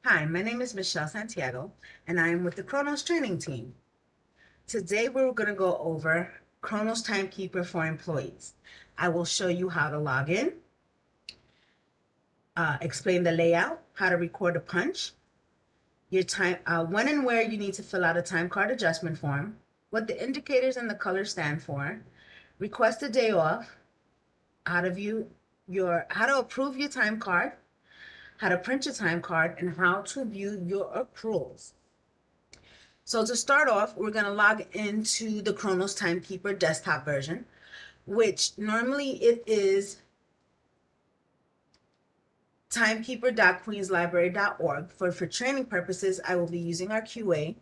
Hi, my name is Michelle Santiago, and I am with the Kronos training team. Today, we're going to go over Kronos Timekeeper for employees. I will show you how to log in, explain the layout, how to record a punch, your time, when and where you need to fill out a time card adjustment form, what the indicators and the colors stand for, request a day off, how to how to approve your time card, how to print your time card, and how to view your accruals. So to start off, we're going to log into the Kronos Timekeeper desktop version, which normally it is timekeeper.queenslibrary.org. For training purposes, I will be using our QA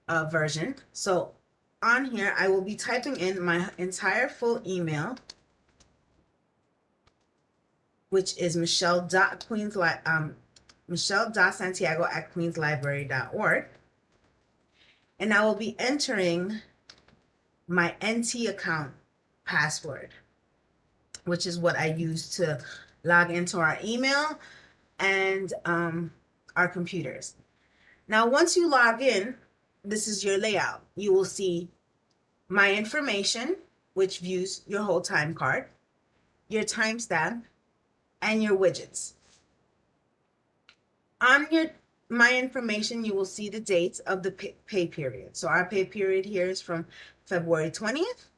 version. So on here, I will be typing in my entire full email, which is michelle.santiago@queenslibrary.org. And I will be entering my NT account password, which is what I use to log into our email and our computers. Now, once you log in, this is your layout. You will see my information, which views your whole time card, your timestamp, and your widgets. On your my information, you will see the dates of the pay period. So our pay period here is from February 20th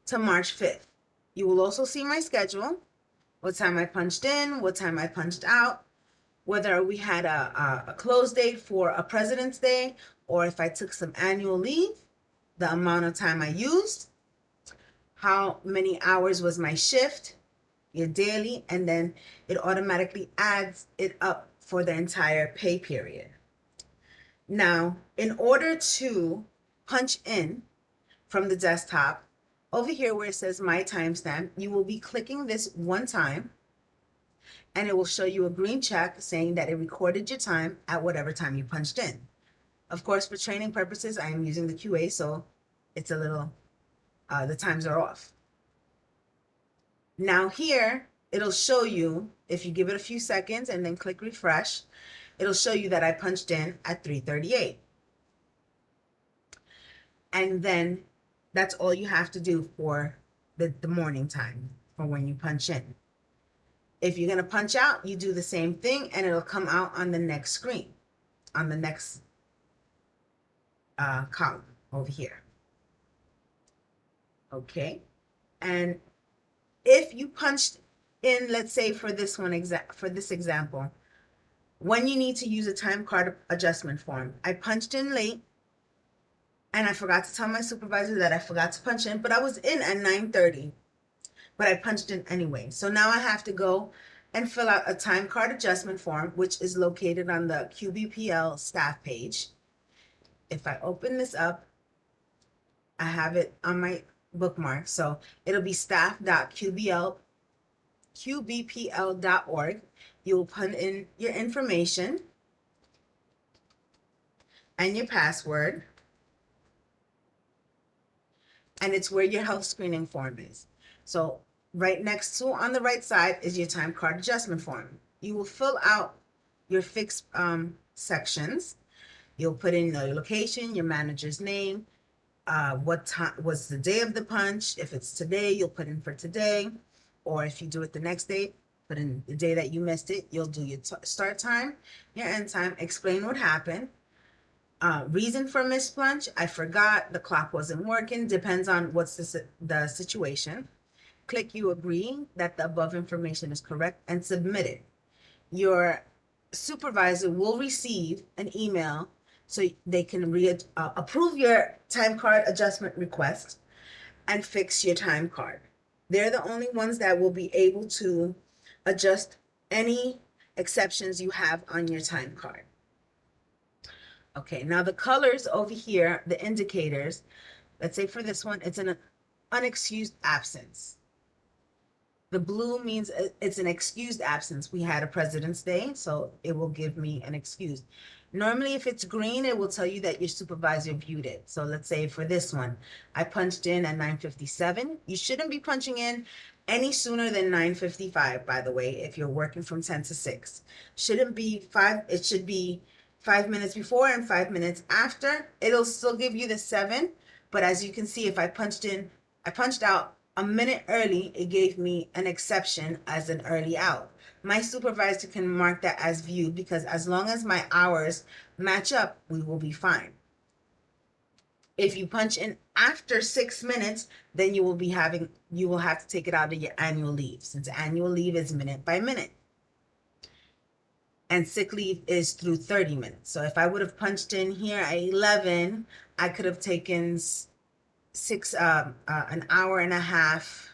to March 5th. You will also see my schedule, what time I punched in, what time I punched out, whether we had a close date for a President's Day, or if I took some annual leave, the amount of time I used, how many hours was my shift, your daily, and then it automatically adds it up for the entire pay period. Now, in order to punch in from the desktop, over here where it says my timestamp, you will be clicking this one time and it will show you a green check saying that it recorded your time at whatever time you punched in. Of course, for training purposes, I am using the QA, so it's a little, the times are off. Now here, it'll show you, if you give it a few seconds and then click refresh, it'll show you that I punched in at 3:38. And then that's all you have to do for the morning time for when you punch in. If you're going to punch out, you do the same thing and it'll come out on the next screen, on the next column over here. Okay. And if you punched in, let's say for this example, when you need to use a time card adjustment form, I punched in late and I forgot to tell my supervisor that I forgot to punch in, but I was in at 9:30, but I punched in anyway. So now I have to go and fill out a time card adjustment form, which is located on the QBPL staff page. If I open this up, I have it on my bookmark. So it'll be staff.qbpl.org. You will put in your information and your password, and it's where your health screening form is. So right next to, on the right side, is your time card adjustment form. You will fill out your fixed sections. You'll put in your location, your manager's name, what time was the day of the punch. If it's today, you'll put in for today, or if you do it the next day, put in the day that you missed it. You'll do your start time, your end time, explain what happened. Reason for missed punch: I forgot, the clock wasn't working, depends on what's the situation. Click you agree that the above information is correct and submit it. Your supervisor will receive an email so they can approve your time card adjustment request and fix your time card. They're the only ones that will be able to adjust any exceptions you have on your time card. Okay, now the colors over here, the indicators, let's say for this one, it's an unexcused absence. The blue means it's an excused absence. We had a President's Day, so it will give me an excuse. Normally, if it's green, it will tell you that your supervisor viewed it. So let's say for this one, I punched in at 9:57. You shouldn't be punching in any sooner than 9:55, by the way, if you're working from 10 to 6. Shouldn't be five, it should be 5 minutes before and 5 minutes after. It'll still give you the 7, but as you can see, if I punched out a minute early, it gave me an exception as an early out. My supervisor can mark that as viewed because as long as my hours match up, we will be fine. If you punch in after 6 minutes, then you will have to take it out of your annual leave, since annual leave is minute by minute. And sick leave is through 30 minutes. So if I would have punched in here at 11, I could have taken an hour and a half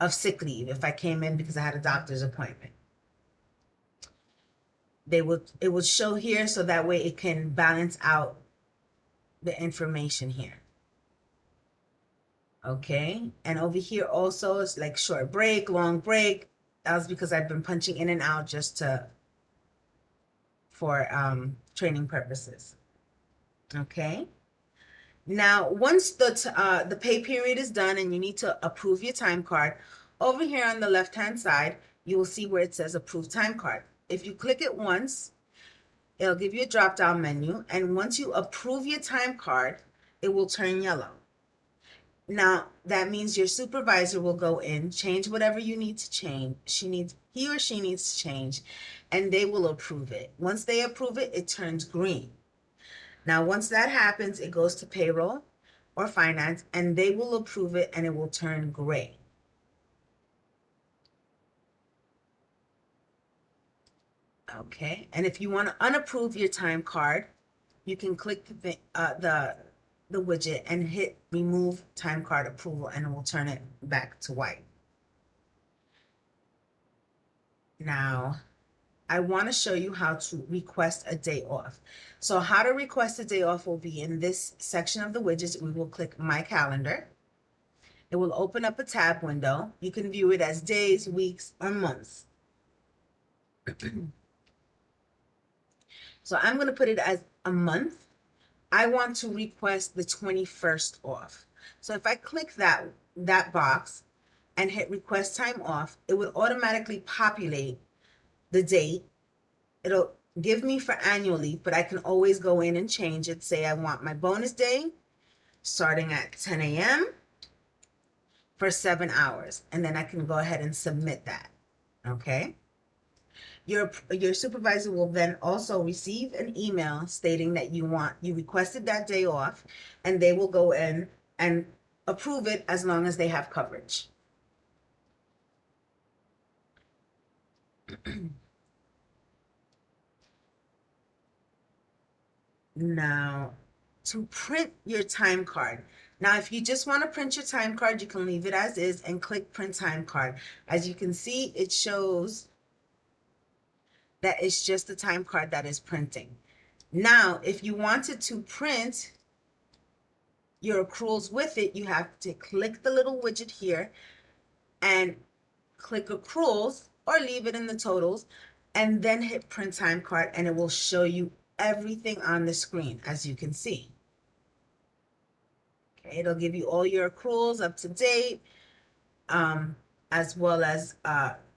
of sick leave if I came in because I had a doctor's appointment. It would show here so that way it can balance out the information here. Okay, and over here also it's like short break, long break. That was because I've been punching in and out just for training purposes. Okay. Now, once the pay period is done and you need to approve your time card, over here on the left-hand side, you will see where it says approve time card. If you click it once, it'll give you a drop-down menu, and once you approve your time card, it will turn yellow. Now, that means your supervisor will go in, change whatever you need to change. He or she needs to change, and they will approve it. Once they approve it, it turns green. Now, once that happens, it goes to payroll or finance, and they will approve it, and it will turn gray. Okay, and if you want to unapprove your time card, you can click the widget and hit remove time card approval, and it will turn it back to white. Now, I want to show you how to request a day off. So how to request a day off will be in this section of the widgets. We will click My Calendar. It will open up a tab window. You can view it as days, weeks, or months. So I'm going to put it as a month. I want to request the 21st off. So if I click that box and hit request time off, it will automatically populate the date. It'll give me for annual leave, but I can always go in and change it. Say I want my bonus day starting at 10 a.m. for 7 hours, and then I can go ahead and submit that. Okay. Your supervisor will then also receive an email stating that you requested that day off, and they will go in and approve it as long as they have coverage. Now, to print your time card. Now, if you just want to print your time card, you can leave it as is and click print time card. As you can see, it shows that it's just the time card that is printing. Now, if you wanted to print your accruals with it, you have to click the little widget here and click accruals or leave it in the totals, and then hit print time card, and it will show you everything on the screen, as you can see. Okay, it'll give you all your accruals up to date, as well as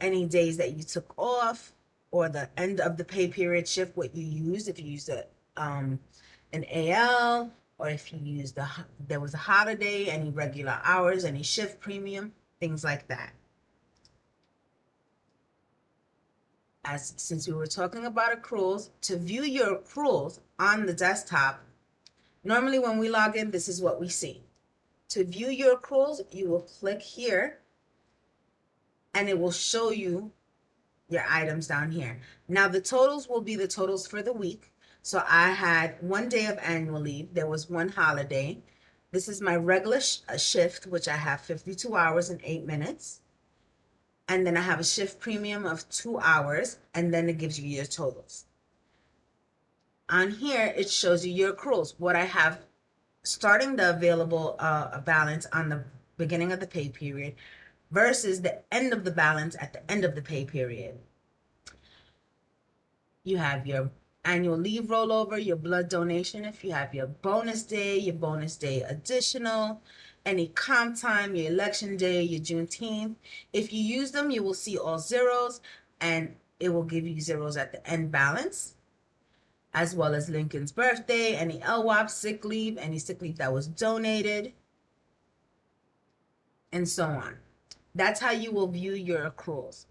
any days that you took off, or the end of the pay period shift, what you used, if you used an AL, or if you used there was a holiday, any regular hours, any shift premium, things like that. Since we were talking about accruals, to view your accruals on the desktop, normally when we log in, this is what we see. To view your accruals, you will click here, and it will show you your items down here. Now the totals will be the totals for the week. So I had 1 day of annual leave. There was 1 holiday. This is my regular shift, which I have 52 hours and 8 minutes. And then I have a shift premium of 2 hours, and then it gives you your totals. On here, it shows you your accruals. What I have starting the available balance on the beginning of the pay period, versus the end of the balance at the end of the pay period. You have your annual leave rollover, your blood donation, if you have your bonus day additional, any comp time, your election day, your Juneteenth. If you use them, you will see all zeros, and it will give you zeros at the end balance, as well as Lincoln's birthday, any LWOP, sick leave, any sick leave that was donated, and so on. That's how you will view your accruals.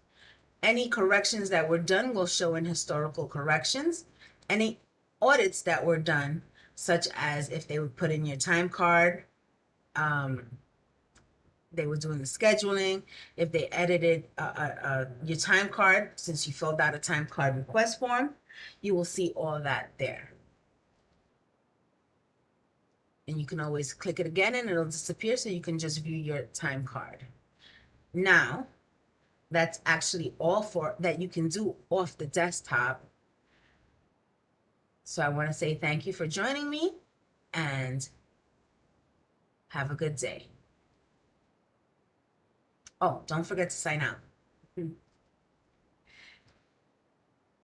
Any corrections that were done will show in historical corrections. Any audits that were done, such as if they would put in your time card, they were doing the scheduling, if they edited your time card, since you filled out a time card request form, you will see all that there. And you can always click it again and it'll disappear, so you can just view your time card. Now, that's actually all for that you can do off the desktop. So I want to say thank you for joining me and have a good day. Oh, don't forget to sign out.